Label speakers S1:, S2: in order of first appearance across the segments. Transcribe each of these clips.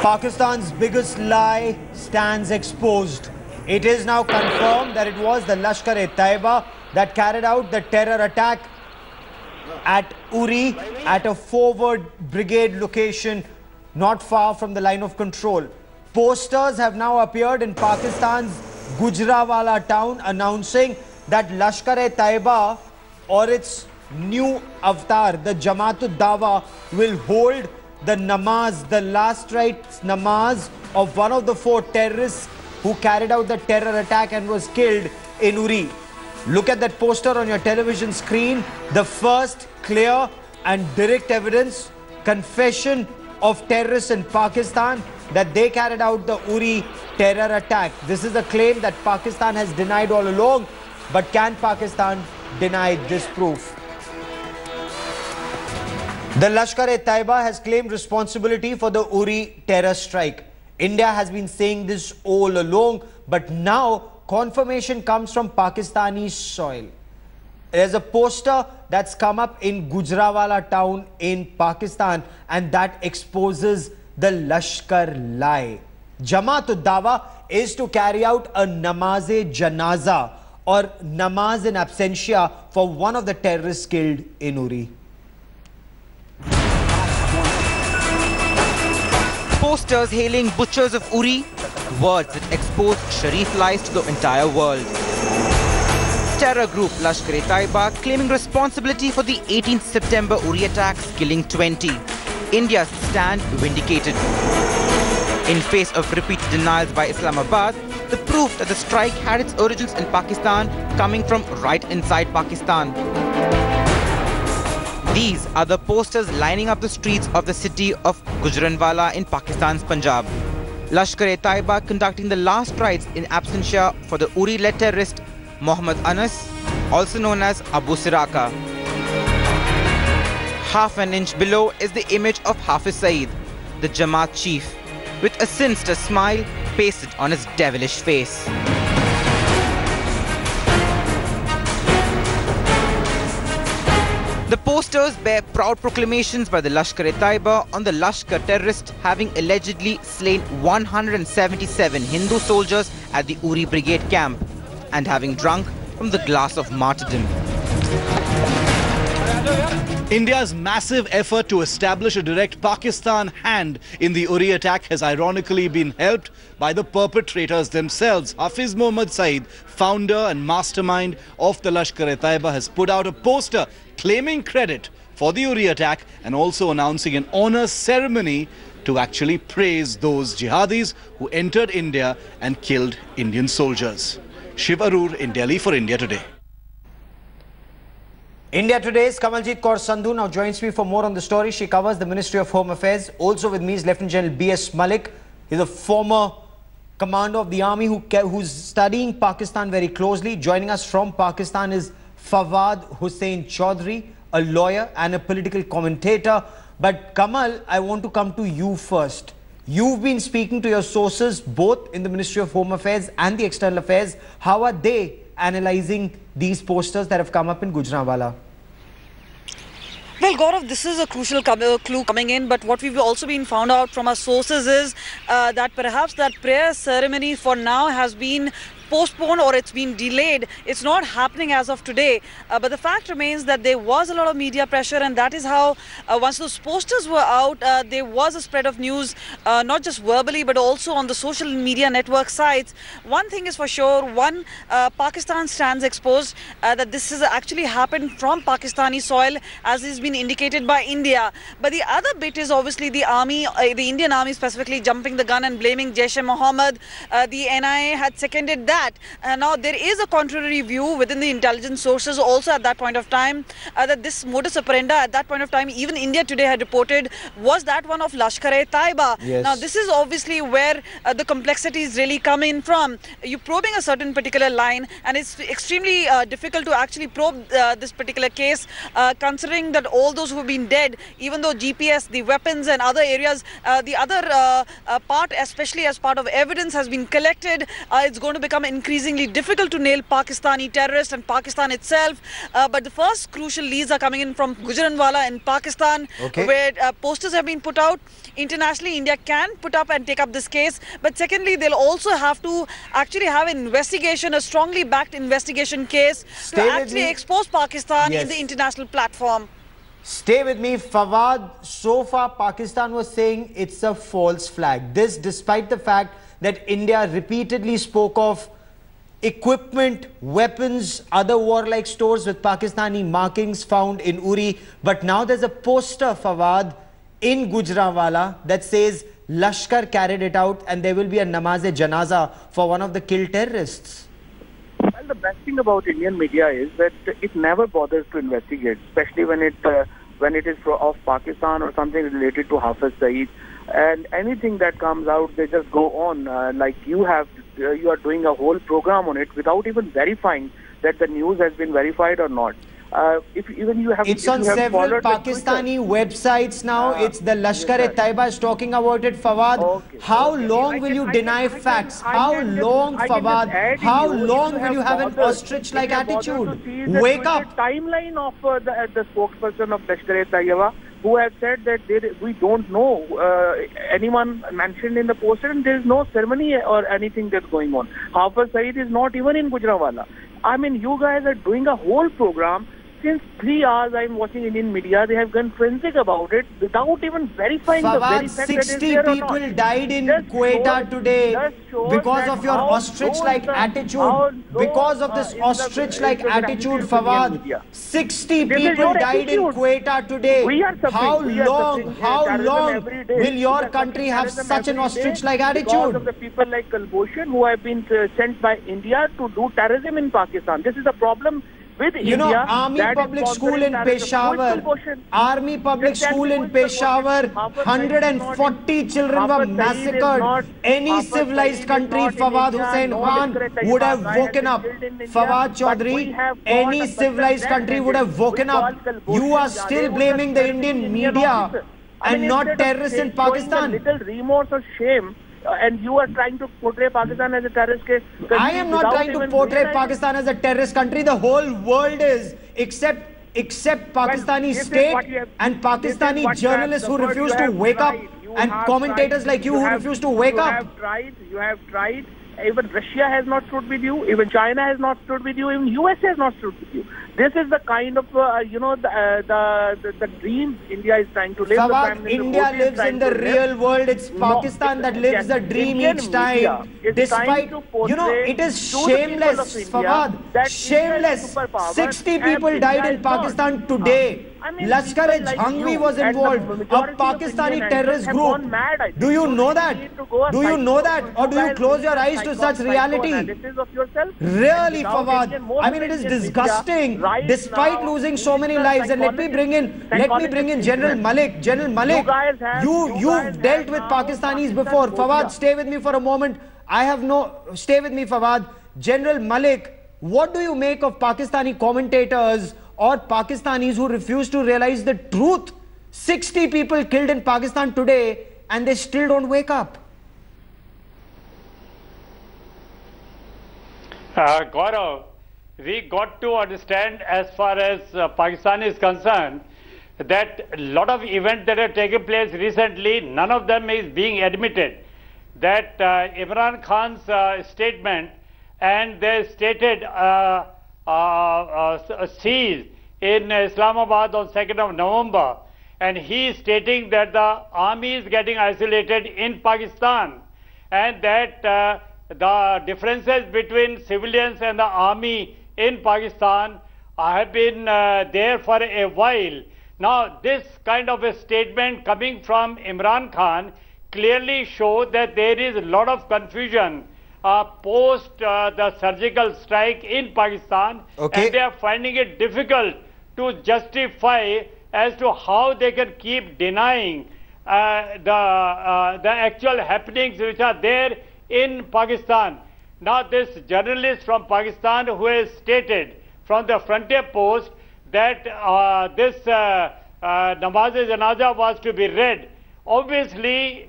S1: Pakistan's biggest lie stands exposed. It is now confirmed that it was the Lashkar-e-Taiba that carried out the terror attack at Uri at a forward brigade location not far from the line of control. Posters have now appeared in Pakistan's Gujranwala town announcing that Lashkar-e-Taiba or its new avatar, the Jamaat-ud-Dawa, will hold the namaz, the last rites namaz of one of the 4 terrorists who carried out the terror attack and was killed in Uri. Look at that poster on your television screen. The first clear and direct evidence, confession of terrorists in Pakistan that they carried out the Uri terror attack. This is a claim that Pakistan has denied all along, but can Pakistan deny this proof? The Lashkar-e-Taiba has claimed responsibility for the Uri terror strike. India has been saying this all along, but now confirmation comes from Pakistani soil. There's a poster that's come up in Gujranwala town in Pakistan, and that exposes the Lashkar lie. Jamaat-ud-Dawa is to carry out a namaz-e-janaza or namaz in absentia for one of the terrorists killed in Uri.
S2: Posters hailing butchers of Uri, words that expose Sharif lies to the entire world. Terror group Lashkar-e-Taiba claiming responsibility for the 18th September Uri attacks, killing 20. India's stand vindicated. In face of repeated denials by Islamabad, the proof that the strike had its origins in Pakistan coming from right inside Pakistan. These are the posters lining up the streets of the city of Gujranwala in Pakistan's Punjab. Lashkar-e-Taiba conducting the last rites in absentia for the Uri-led terrorist Muhammad Anas, also known as Abu Siraka. Half an inch below is the image of Hafiz Saeed, the Jamaat chief, with a sinister smile pasted on his devilish face. The posters bear proud proclamations by the Lashkar-e-Taiba on the Lashkar terrorist having allegedly slain 177 Hindu soldiers at the Uri brigade camp and having drunk from the glass of martyrdom.
S3: India's massive effort to establish a direct Pakistan hand in the Uri attack has ironically been helped by the perpetrators themselves. Hafiz Muhammad Saeed, founder and mastermind of the Lashkar-e-Taiba, has put out a poster claiming credit for the Uri attack and also announcing an honor ceremony to actually praise those jihadis who entered India and killed Indian soldiers. Shiv Arur in Delhi for India Today.
S1: India Today's Kamaljeet Kaur Sandhu now joins me for more on the story. She covers the Ministry of Home Affairs. Also with me is Lieutenant General B.S. Malik. He's a former commander of the army who's studying Pakistan very closely. Joining us from Pakistan is Fawad Hussain Chaudhry, a lawyer and a political commentator. But Kamal, I want to come to you first. You've been speaking to your sources both in the Ministry of Home Affairs and the External Affairs. How are they analyzing these posters that have come up in Gujranwala?
S4: Well, Gaurav, this is a crucial clue coming in, but what we've also been found out from our sources is that perhaps that prayer ceremony for now has been postponed or it's been delayed. It's not happening as of today, but the fact remains that there was a lot of media pressure, and that is how once those posters were out, there was a spread of news, not just verbally but also on the social media network sites. One thing is for sure, Pakistan stands exposed that this has actually happened from Pakistani soil, as has been indicated by India. But the other bit is obviously the army, the Indian army specifically, jumping the gun and blaming Jaish-e-Mohammed. The NIA had seconded that. Now there is a contrary view within the intelligence sources also at that point of time that this modus operandi at that point of time, even India Today had reported, was that one of Lashkar-e-Taiba.
S1: Yes.
S4: Now this is obviously where the complexities really come in from. You're probing a certain particular line, and it's extremely difficult to actually probe this particular case, considering that all those who have been dead, even though GPS, the weapons and other areas, the other part, especially as part of evidence, has been collected, it's going to become become increasingly difficult to nail Pakistani terrorists and Pakistan itself. But the first crucial leads are coming in from Gujranwala in Pakistan, where posters have been put out. Internationally, India can put up and take up this case. But secondly, they'll also have to actually have an investigation, a strongly backed investigation case to actually expose Pakistan in the international platform.
S1: Stay with me, Fawad. So far, Pakistan was saying it's a false flag. This despite the fact that India repeatedly spoke of equipment, weapons, other warlike stores with Pakistani markings found in Uri. But now there's a poster, Fawad, in Gujranwala that says Lashkar carried it out and there will be a namaz-e-janaza for one of the killed terrorists.
S5: Well, the best thing about Indian media is that it never bothers to investigate, especially when it is of Pakistan or something related to Hafiz Saeed. And anything that comes out, they just go on like you are doing a whole program on it without even verifying that the news has been verified or not.
S1: It's on several Pakistani websites now. It's the Lashkar-e-Taiba is talking about it, Fawad. How long will you deny facts? How long, Fawad? How long will you have an ostrich-like attitude? Wake up!
S5: Timeline of the spokesperson of Lashkar-e-Taiba, who have said that we don't know anyone mentioned in the poster, and there is no ceremony or anything that's going on. Hafiz Saeed is not even in Gujranwala. I mean, you guys are doing a whole program. Since 3 hours I'm watching Indian media, they have gone forensic about it without even verifying
S1: Fawad,
S5: the very fact
S1: 60
S5: that it is there
S1: people
S5: or not.
S1: died in Quetta today because of your ostrich-like attitude. Because of this ostrich-like attitude, Fawad. 60 people died in Quetta today. How long will your country have such an ostrich-like attitude?
S5: Because of the people like Kulbhushan who have been sent by India to do terrorism in Pakistan. This is the problem.
S1: You know, Army Public School in Peshawar, Army Public School in Peshawar, 140 children were massacred. Any civilized country, Fawad Hussain Khan, would have woken up. Fawad Chaudhry, any civilized country would have woken up. You are still blaming the Indian media and not terrorists in Pakistan.
S5: Little remorse or shame. And you are trying to portray Pakistan as a terrorist case.
S1: I am not trying to portray Pakistan as a terrorist country. The whole world is, except Pakistani state and Pakistani journalists who refuse to wake up, and commentators like you who refuse to wake up.
S5: You have tried. Even Russia has not stood with you. Even China has not stood with you. Even USA has not stood with you. This is the kind of, the dream India is trying to live.
S1: Fawad, India lives in the real world. It's Pakistan that lives the dream each time. Despite, you know, it is shameless, Fawad. Shameless. 60 people died in Pakistan today. Lashkar-e-Taiba was involved, a Pakistani terrorist group. Do you know that? Do you know that? Or do you close your eyes to such reality? Really, Fawad. I mean, it is disgusting. Despite losing so many lives, and let me bring in General Malik. General Malik, you've dealt with Pakistanis before. Fawad, stay with me for a moment. Stay with me, Fawad. General Malik, what do you make of Pakistani commentators or Pakistanis who refuse to realize the truth? 60 people killed in Pakistan today and they still don't wake up.
S6: Gaurav, we got to understand, as far as Pakistan is concerned, that a lot of events that have taken place recently, none of them is being admitted. That Imran Khan's statement and their stated siege in Islamabad on 2nd of November, and he is stating that the army is getting isolated in Pakistan, and that the differences between civilians and the army in Pakistan have been there for a while. Now, this kind of a statement coming from Imran Khan clearly shows that there is a lot of confusion post the surgical strike in Pakistan, and they are finding it difficult to justify as to how they can keep denying the actual happenings which are there in Pakistan. Now, this journalist from Pakistan who has stated from the Frontier Post that this namaz-e-janaza was to be read. Obviously,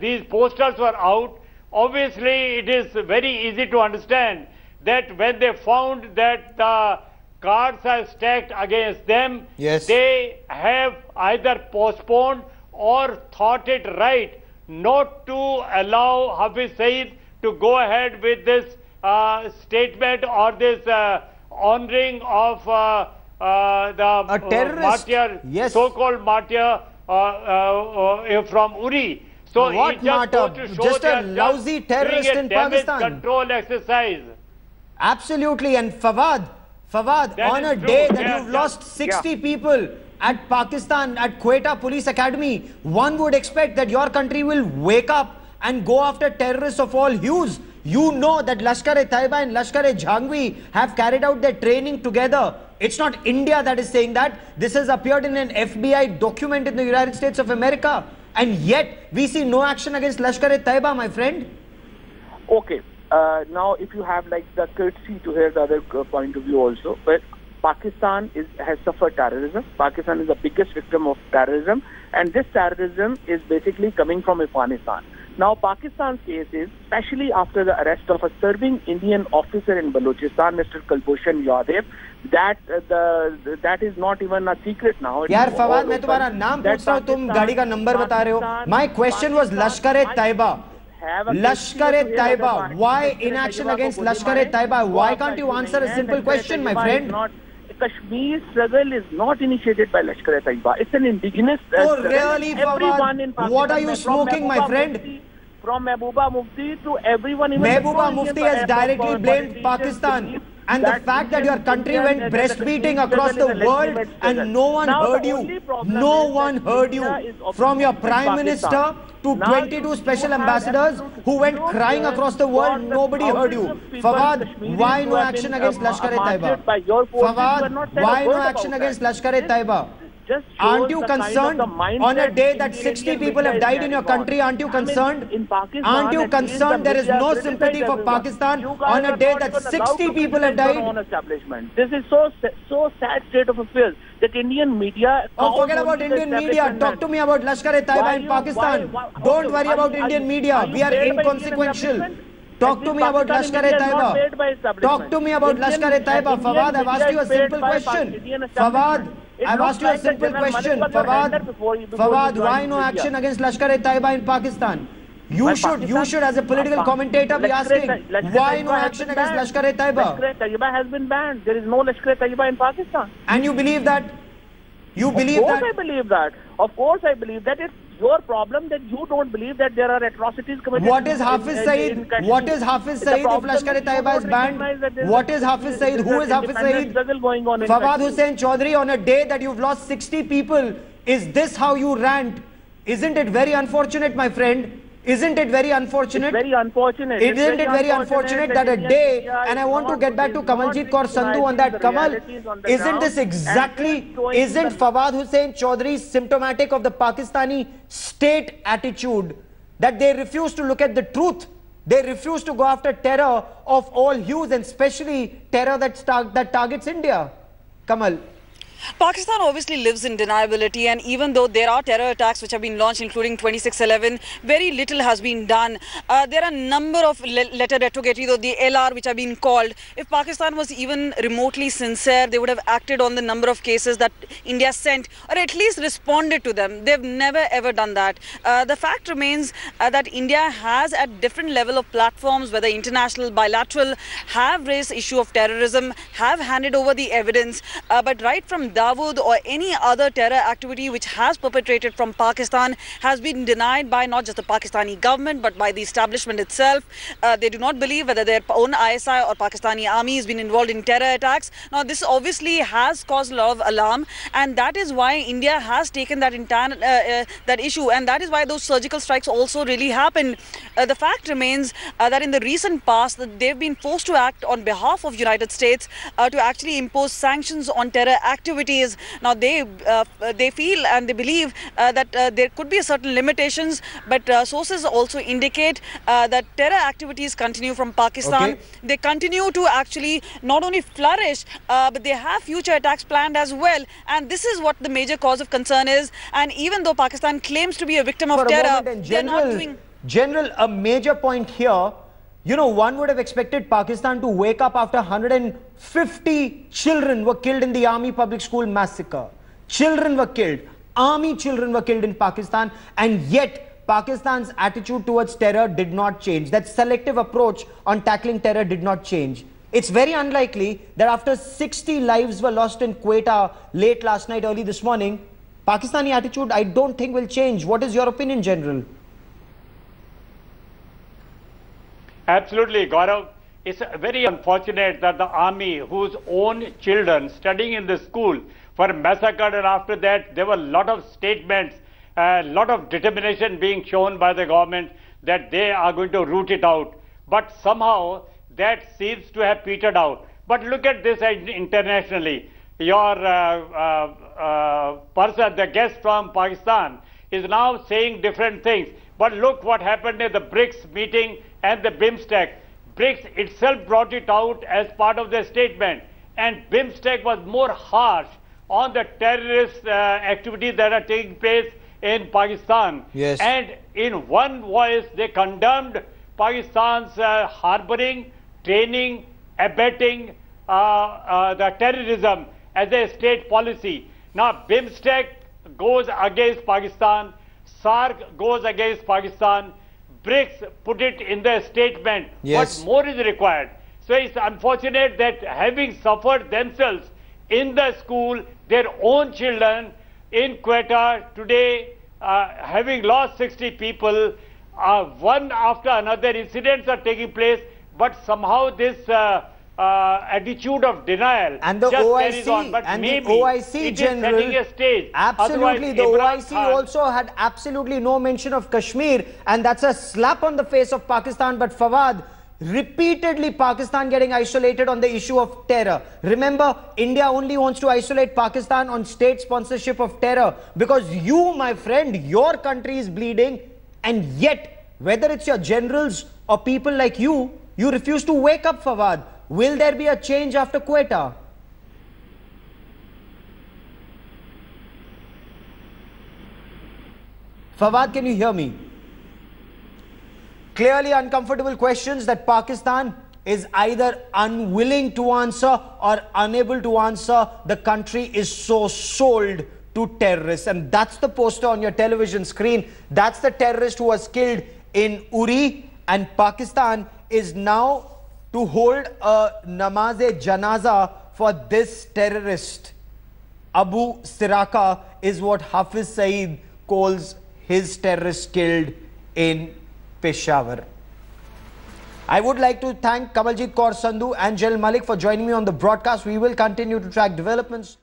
S6: these posters were out obviously it is very easy to understand that when they found that the cards are stacked against them,
S1: yes,
S6: they have either postponed or thought it right not to allow Hafiz Saeed to go ahead with this statement or this honoring of the martyr,
S1: yes,
S6: so-called martyr from Uri. So
S1: what
S6: it just goes to show
S1: just a lousy terrorist in Pakistan.
S6: Control exercise.
S1: Absolutely. And Fawad, on a day that you've lost 60 people at Pakistan, at Quetta Police Academy, one would expect that your country will wake up and go after terrorists of all hues. You know that Lashkar-e-Taiba and Lashkar-e-Jhangvi have carried out their training together. It's not India that is saying that. This has appeared in an FBI document in the United States of America. And yet, we see no action against Lashkar-e-Taiba, my friend.
S5: Okay. Now, if you have like the courtesy to hear the other point of view also, but Pakistan has suffered terrorism. Pakistan is the biggest victim of terrorism, and this terrorism is basically coming from Afghanistan. Now, Pakistan's case is, especially after the arrest of a serving Indian officer in Balochistan, Mr. Kulbhushan Yadav, that is not even a secret now.
S1: यार फवाद, मैं तुम्हारा नाम पूछ रहा हूँ, तुम गाड़ी का नंबर बता रहे हो. My question was Lashkar-e-Taiba. Lashkar-e-Taiba. Why inaction against Lashkar-e-Taiba? Why can't you answer a simple question, my friend?
S5: Kashmir struggle is not initiated by Lashkar-e-Taiba. It's an indigenous
S1: struggle. Really, Fawad? What are you smoking, my friend?
S5: From Mehbooba Mufti to everyone.
S1: Mehbooba Mufti has directly blamed Pakistan. And the fact that your country went breastfeeding across the world and no one heard you, from your Prime Minister to 22 special ambassadors who went crying across the world, nobody heard you. Fawad, why no action against Lashkar-e-Taiba? Fawad, why no action against Lashkar-e-Taiba? Aren't you concerned on a day that 60 people have died in your country? Aren't you concerned? Aren't you concerned there is no sympathy for Pakistan on a day that 60 people have died?
S5: This is so sad state of affairs that Indian media...
S1: Oh, forget about Indian media. Talk to me about Lashkar-e-Taiba in Pakistan. Don't worry about Indian media. We are inconsequential. Talk to me about Lashkar-e-Taiba. Talk to me about Lashkar-e-Taiba. Fawad, I've asked you a simple question. Fawad, I've asked you a simple question. Fawad, why no action against Lashkar-e-Taiba in Pakistan? You should, as a political commentator, be asking, why no action against Lashkar-e-Taiba?
S5: Lashkar-e-Taiba has been banned. There is no Lashkar-e-Taiba in Pakistan.
S1: And you believe that? You believe that?
S5: Of course I believe that. Of course I believe that. It's your problem that you don't believe that there are atrocities committed.
S1: What is Hafiz Saeed? What is Hafiz Saeed if Lashkar-e-Taiba is banned? What is Hafiz Saeed? Who is Hafiz Saeed? Fawad Hussain Chaudhary, on a day that you've lost 60 people, is this how you rant? Isn't it very unfortunate, my friend? Isn't it very unfortunate?
S5: It's very unfortunate.
S1: Isn't it very unfortunate that a day, and I want to get back to Kamaljeet Kaur Sandhu on that. Kamal, isn't this exactly, isn't Fawad Hussain Chaudhary symptomatic of the Pakistani state attitude that they refuse to look at the truth? They refuse to go after terror of all hues, and especially terror that targets India. Kamal.
S4: Pakistan obviously lives in deniability, and even though there are terror attacks which have been launched, including 26/11, very little has been done. There are a number of letter retrogratory, though the LR, which have been called. If Pakistan was even remotely sincere, they would have acted on the number of cases that India sent, or at least responded to them. They've never ever done that. The fact remains that India has, at different level of platforms, whether international, bilateral, have raised issue of terrorism, have handed over the evidence, but right from Dawood or any other terror activity which has perpetrated from Pakistan has been denied by not just the Pakistani government but by the establishment itself. They do not believe whether their own ISI or Pakistani army has been involved in terror attacks. Now this obviously has caused a lot of alarm, and that is why India has taken that entire that issue, and that is why those surgical strikes also really happened. The fact remains that in the recent past that they've been forced to act on behalf of United States to actually impose sanctions on terror activities. Now they feel and they believe that there could be certain limitations, but sources also indicate that terror activities continue from Pakistan. Okay. They continue to actually not only flourish, but they have future attacks planned as well, and this is what the major cause of concern is. And even though Pakistan claims to be a victim of terror, they're not doing...
S1: General, a major point here, you know, one would have expected Pakistan to wake up after 150 children were killed in the Army public school massacre. Children were killed. Army children were killed in Pakistan, and yet Pakistan's attitude towards terror did not change. That selective approach on tackling terror did not change. It's very unlikely that after 60 lives were lost in Quetta late last night, early this morning, Pakistani attitude, I don't think, will change. What is your opinion, General?
S6: Absolutely, Gaurav. It's very unfortunate that the army, whose own children studying in the school were massacred, and after that there were a lot of statements, a lot of determination being shown by the government that they are going to root it out. But somehow that seems to have petered out. But look at this internationally. Your person, the guest from Pakistan, is now saying different things. But look what happened at the BRICS meeting and the BIMSTEC. BRICS itself brought it out as part of their statement. And BIMSTEC was more harsh on the terrorist activities that are taking place in Pakistan.
S1: Yes.
S6: And in one voice, they condemned Pakistan's harboring, training, abetting the terrorism as a state policy. Now, BIMSTEC goes against Pakistan, SARC goes against Pakistan, BRICS put it in their statement.
S1: Yes.
S6: What more is required? So it's unfortunate that having suffered themselves in the school, their own children in Quetta today, having lost 60 people, one after another incidents are taking place, but somehow this attitude of denial
S1: and the
S6: just
S1: OIC
S6: carries on. But
S1: and
S6: maybe
S1: the OIC
S6: it
S1: General,
S6: is setting a stage.
S1: absolutely,
S6: Otherwise,
S1: the
S6: Imran
S1: OIC
S6: Khan
S1: also had absolutely no mention of Kashmir, and that's a slap on the face of Pakistan. But Fawad, repeatedly Pakistan getting isolated on the issue of terror. Remember, India only wants to isolate Pakistan on state sponsorship of terror, because you, my friend, your country is bleeding, and yet, whether it's your generals or people like you, you refuse to wake up, Fawad. Will there be a change after Quetta? Fawad, can you hear me? Clearly uncomfortable questions that Pakistan is either unwilling to answer or unable to answer. The country is so sold to terrorists, and that's the poster on your television screen. That's the terrorist who was killed in Uri, and Pakistan is now to hold a namaz-e-janaza for this terrorist. Abu Siraka is what Hafiz Saeed calls his terrorist killed in Peshawar. I would like to thank Kamaljeet Kaur Sandhu and General Malik for joining me on the broadcast. We will continue to track developments.